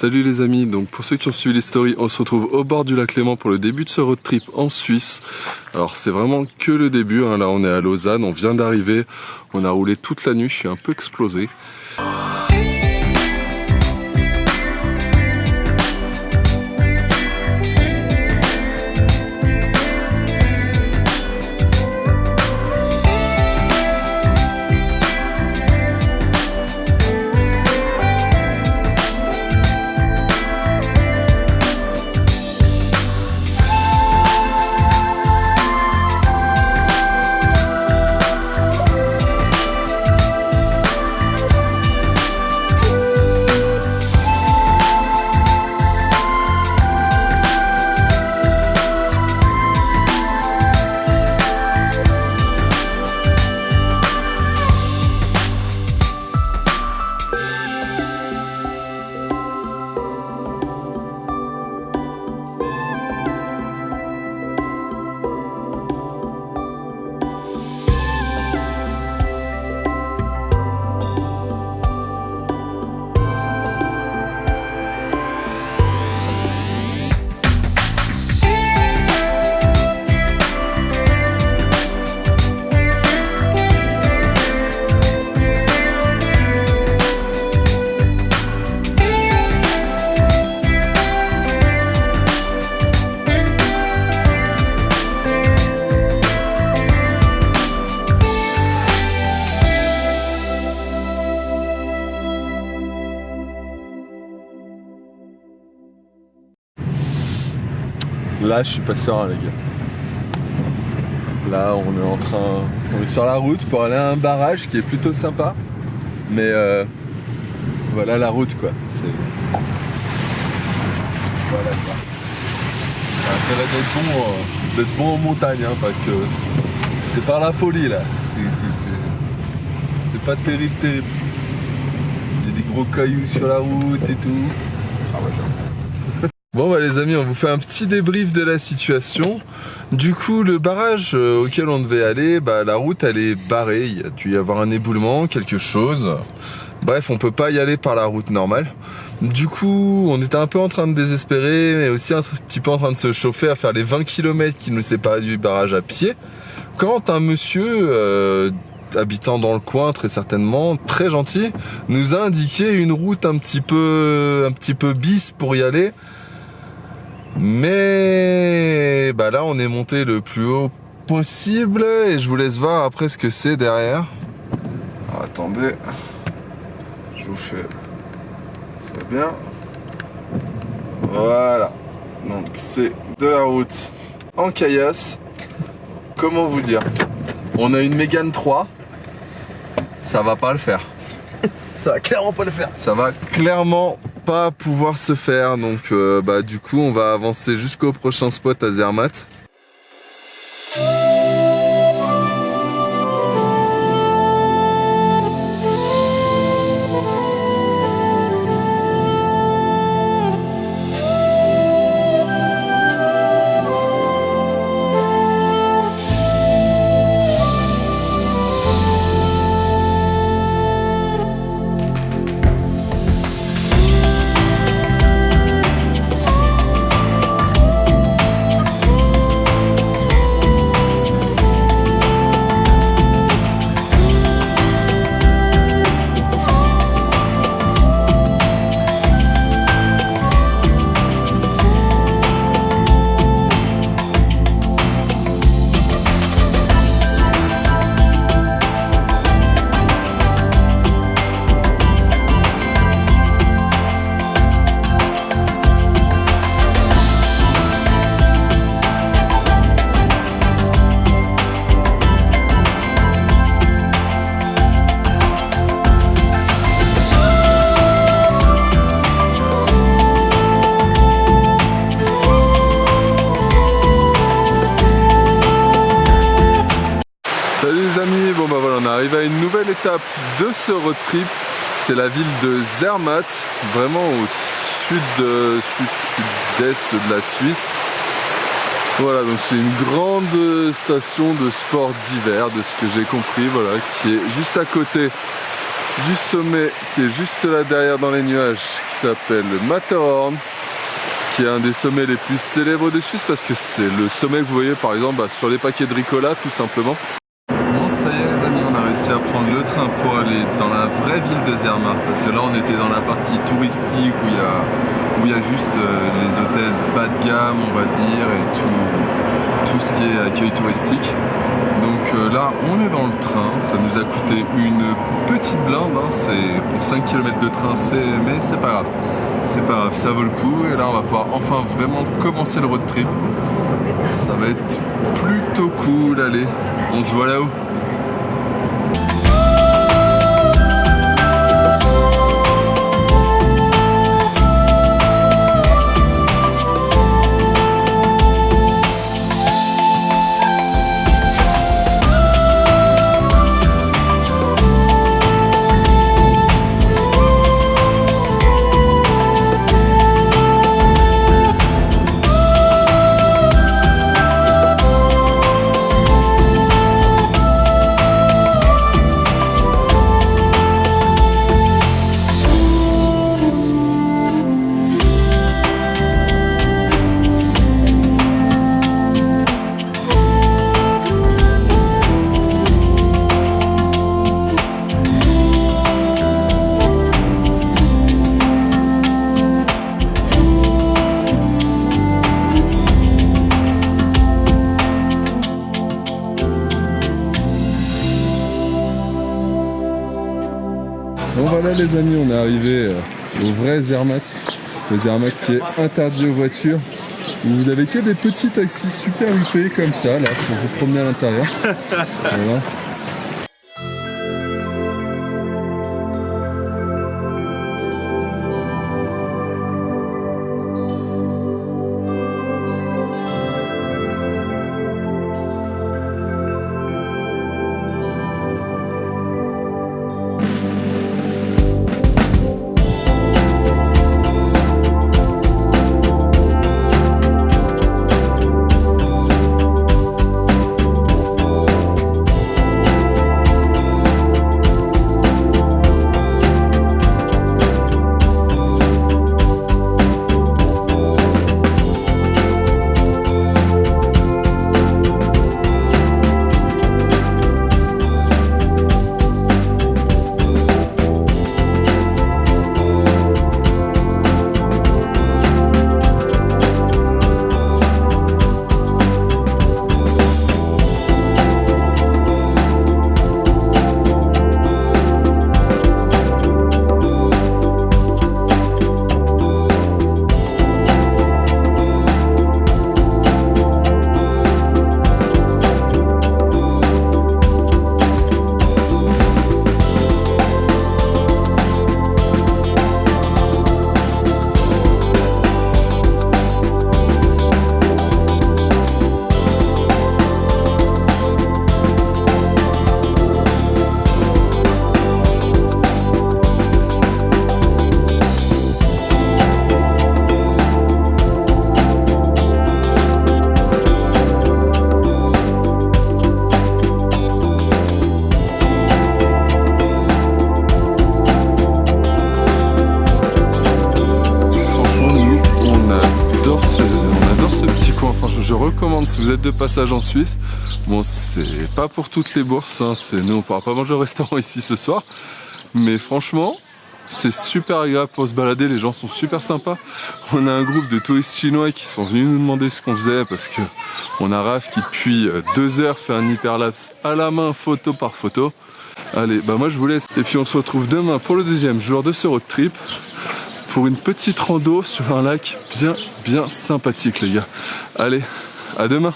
Salut les amis, donc pour ceux qui ont suivi les stories, on se retrouve au bord du lac Léman pour le début de ce road trip en Suisse. Alors c'est vraiment que le début, hein. Là on est à Lausanne, on vient d'arriver, on a roulé toute la nuit, je suis un peu explosé. Là je suis pas serein les gars. Là on est sur la route pour aller à un barrage qui est plutôt sympa. Mais voilà la route quoi. Voilà quoi. Ça va d'être bon en montagne hein, parce que c'est par la folie là. C'est pas terrible. Il y a des gros cailloux sur la route et tout. Ah ouais, bon bah les amis, on vous fait un petit débrief de la situation. Du coup le barrage auquel on devait aller, bah la route elle est barrée, il y a dû y avoir un éboulement, quelque chose. Bref, on peut pas y aller par la route normale. Du coup on était un peu en train de désespérer, mais aussi un petit peu en train de se chauffer à faire les 20 km qui nous séparent du barrage à pied. Quand un monsieur habitant dans le coin, très certainement, très gentil, nous a indiqué une route un petit peu bis pour y aller. Mais bah là on est monté le plus haut possible et je vous laisse voir après ce que c'est derrière. Alors, attendez, je vous fais ça bien. Voilà, donc c'est de la route en caillasse. Comment vous dire, on a une Mégane 3, ça va pas le faire. Ça va clairement pas le faire. Ça va clairement pas pouvoir se faire, donc bah du coup on va avancer jusqu'au prochain spot à Zermatt. Bon bah voilà, on arrive à une nouvelle étape de ce road trip. C'est la ville de Zermatt, vraiment au sud-est de la Suisse. Voilà, donc c'est une grande station de sport d'hiver, de ce que j'ai compris, voilà, qui est juste à côté du sommet qui est juste là derrière dans les nuages, qui s'appelle le Matterhorn, qui est un des sommets les plus célèbres de Suisse parce que c'est le sommet que vous voyez par exemple sur les paquets de Ricola tout simplement. Bon, ça y est les amis, on a réussi à prendre le train pour aller dans la vraie ville de Zermatt, parce que là on était dans la partie touristique où il y a juste les hôtels bas de gamme on va dire et tout ce qui est accueil touristique. Donc là on est dans le train, ça nous a coûté une petite blinde, hein, c'est pour 5 km de train, mais c'est pas grave. C'est pas grave, ça vaut le coup et là on va pouvoir enfin vraiment commencer le road trip. Ça va être plutôt cool, allez, on se voit là-haut. Bon voilà les amis, on est arrivé au vrai Zermatt, le Zermatt qui est interdit aux voitures, où vous avez que des petits taxis super huppés comme ça là pour vous promener à l'intérieur. Voilà. Je recommande si vous êtes de passage en Suisse. Bon, c'est pas pour toutes les bourses, hein. Nous on pourra pas manger au restaurant ici ce soir, mais franchement c'est super agréable pour se balader, les gens sont super sympas. On a un groupe de touristes chinois qui sont venus nous demander ce qu'on faisait parce que on a Raph qui depuis 2 heures fait un hyperlapse à la main, photo par photo. Allez, bah moi je vous laisse et puis on se retrouve demain pour le deuxième jour de ce road trip, pour une petite rando sur un lac bien sympathique les gars. Allez, à demain.